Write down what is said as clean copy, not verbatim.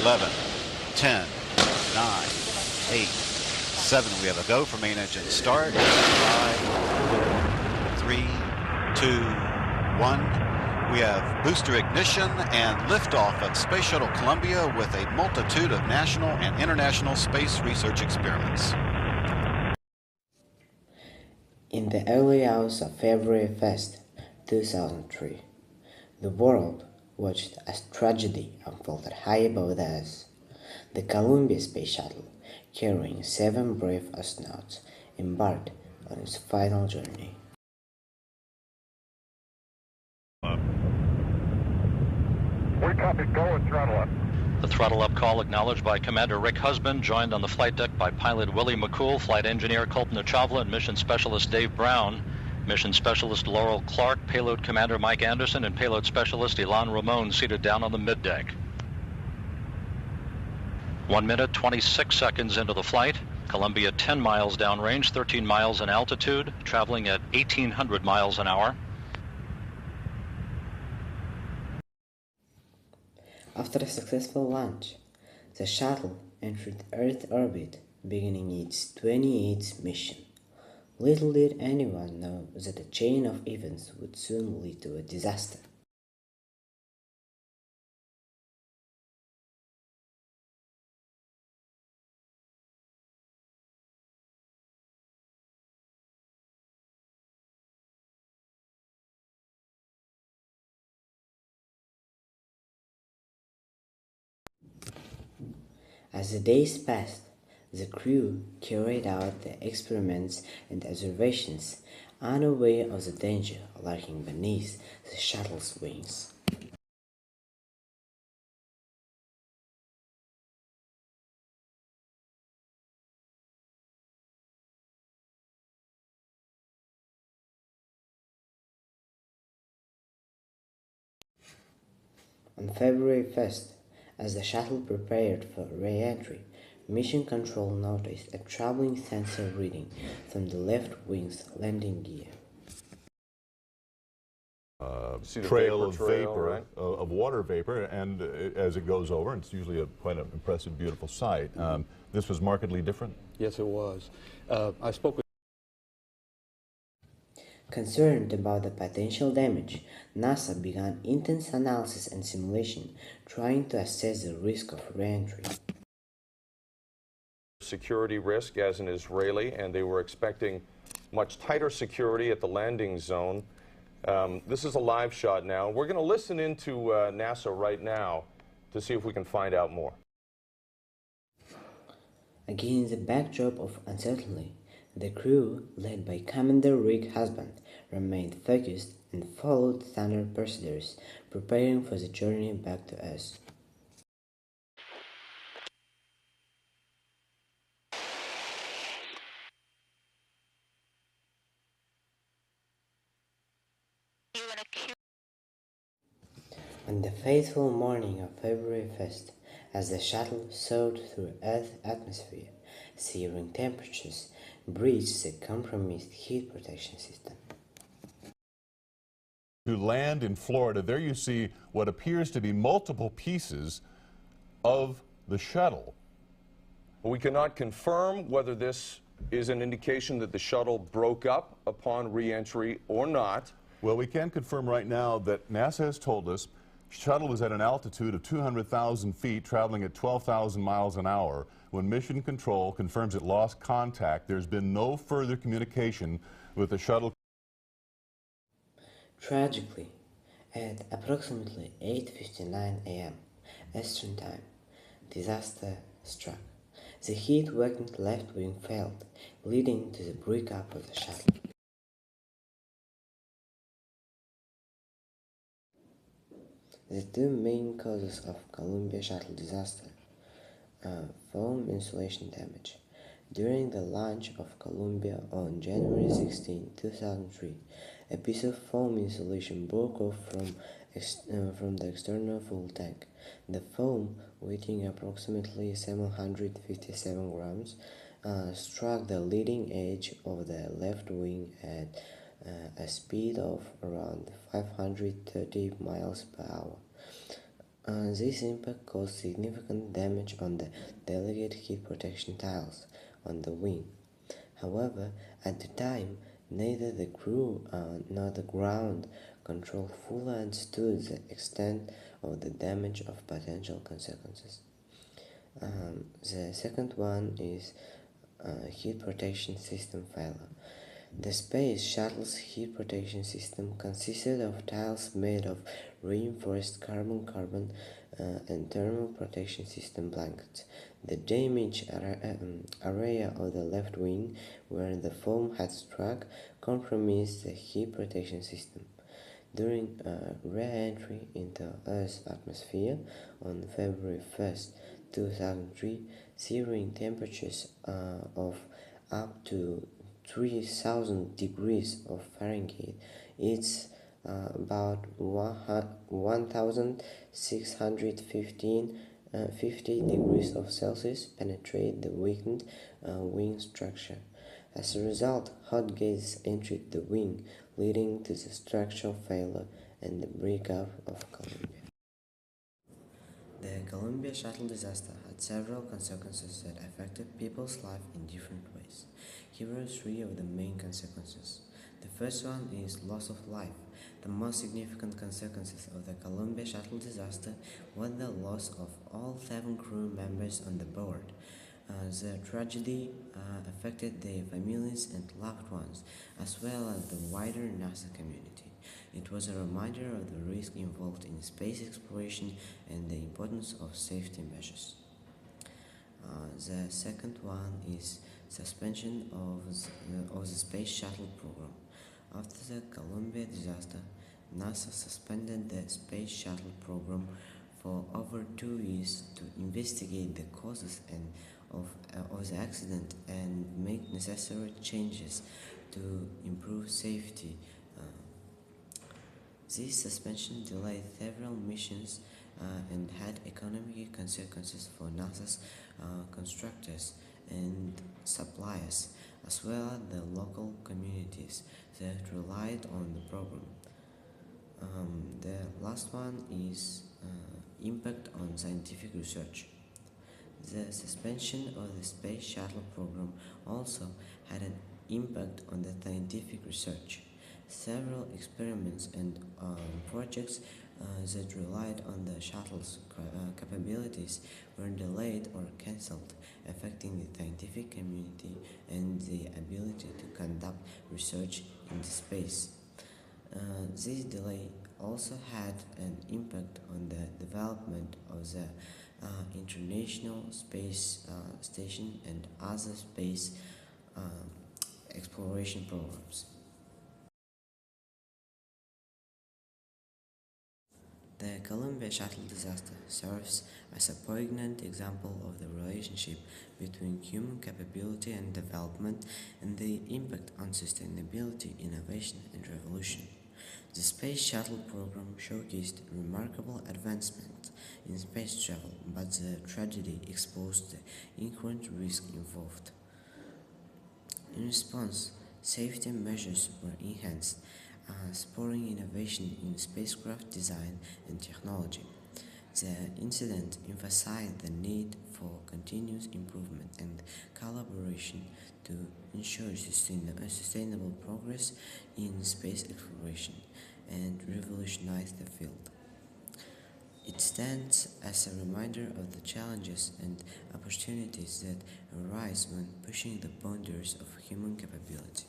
11, 10, 9, 8, 7. We have a go for main engine start. 5, 4, 3, 2, 1. We have booster ignition and liftoff of Space Shuttle Columbia with a multitude of national and international space research experiments. In the early hours of February 1st, 2003, the world watched as tragedy unfolded high above us. The Columbia Space Shuttle, carrying 7 brave astronauts, embarked on its final journey. We copy, go and throttle up. The throttle up call acknowledged by Commander Rick Husband, joined on the flight deck by pilot Willie McCool, flight engineer Kalpana Chawla, and mission specialist Dave Brown, mission specialist Laurel Clark, payload commander Mike Anderson, and payload specialist Ilan Ramon seated down on the middeck. 1 minute, 26 seconds into the flight, Columbia 10 miles downrange, 13 miles in altitude, traveling at 1,800 miles an hour. After a successful launch, the shuttle entered Earth orbit, beginning its 28th mission. Little did anyone know that a chain of events would soon lead to a disaster. As the days passed, the crew carried out their experiments and observations, unaware of the danger lurking beneath the shuttle's wings. On February 1st, as the shuttle prepared for re-entry, Mission Control noticed a troubling sensor reading from the left wing's landing gear. Trail of vapor, right? Of water vapor, and as it goes over, it's usually quite an impressive, beautiful sight. This was markedly different? Yes, it was. I spoke with Concerned about the potential damage, NASA began intense analysis and simulation, trying to assess the risk of re-entry. Security risk as an Israeli, and they were expecting much tighter security at the landing zone. This is a live shot now. We're going to listen into NASA right now to see if we can find out more. Against the backdrop of uncertainty, the crew, led by Commander Rick Husband, remained focused and followed standard procedures, preparing for the journey back to Earth. On the fateful morning of February 1st, as the shuttle soared through Earth's atmosphere, searing temperatures breached the compromised heat protection system. To land in Florida, there you see what appears to be multiple pieces of the shuttle. We cannot confirm whether this is an indication that the shuttle broke up upon re-entry or not. Well, we can confirm right now that NASA has told us shuttle is at an altitude of 200,000 feet, traveling at 12,000 miles an hour. When Mission Control confirms it lost contact, there's been no further communication with the shuttle. Tragically, at approximately 8:59 a.m. Eastern Time, disaster struck. The heat-weakened left wing failed, leading to the breakup of the shuttle. The two main causes of Columbia shuttle disaster are foam insulation damage. During the launch of Columbia on January 16, 2003, a piece of foam insulation broke off from the external fuel tank. The foam, weighing approximately 757 grams, struck the leading edge of the left wing at a speed of around 530 miles per hour. This impact caused significant damage on the delicate heat protection tiles on the wing. However, at the time, neither the crew nor the ground control fully understood the extent of the damage of potential consequences. The second one is heat protection system failure. The Space Shuttle's heat protection system consisted of tiles made of reinforced carbon-carbon and thermal protection system blankets. The damaged area of the left wing, where the foam had struck, compromised the heat protection system. During re-entry into Earth's atmosphere on February 1st, 2003, searing temperatures of up to 3,000 degrees of Fahrenheit. It's about 1,650 degrees of Celsius penetrate the weakened wing structure. As a result, hot gases entered the wing, leading to the structural failure and the breakup of Columbia. The Columbia Shuttle disaster had several consequences that affected people's lives in different ways. Here are three of the main consequences. The first one is loss of life. The most significant consequences of the Columbia Shuttle disaster were the loss of all 7 crew members on the board. The tragedy affected their families and loved ones, as well as the wider NASA community. It was a reminder of the risk involved in space exploration and the importance of safety measures. The second one is suspension of the Space Shuttle program. After the Columbia disaster, NASA suspended the Space Shuttle program for over 2 years to investigate the causes of the accident and make necessary changes to improve safety. This suspension delayed several missions and had economic consequences for NASA's constructors and suppliers, as well as the local communities that relied on the program. The last one is impact on scientific research. The suspension of the Space Shuttle program also had an impact on the scientific research. Several experiments and projects that relied on the shuttle's capabilities were delayed or cancelled, affecting the scientific community and the ability to conduct research into space. This delay also had an impact on the development of the International Space Station and other space exploration programs. The Columbia Shuttle disaster serves as a poignant example of the relationship between human capability and development and the impact on sustainability, innovation, and revolution. The Space Shuttle program showcased remarkable advancement in space travel, but the tragedy exposed the inherent risk involved. In response, safety measures were enhanced, spurring innovation in spacecraft design and technology. The incident emphasized the need for continuous improvement and collaboration to ensure sustainable progress in space exploration and revolutionize the field. It stands as a reminder of the challenges and opportunities that arise when pushing the boundaries of human capability.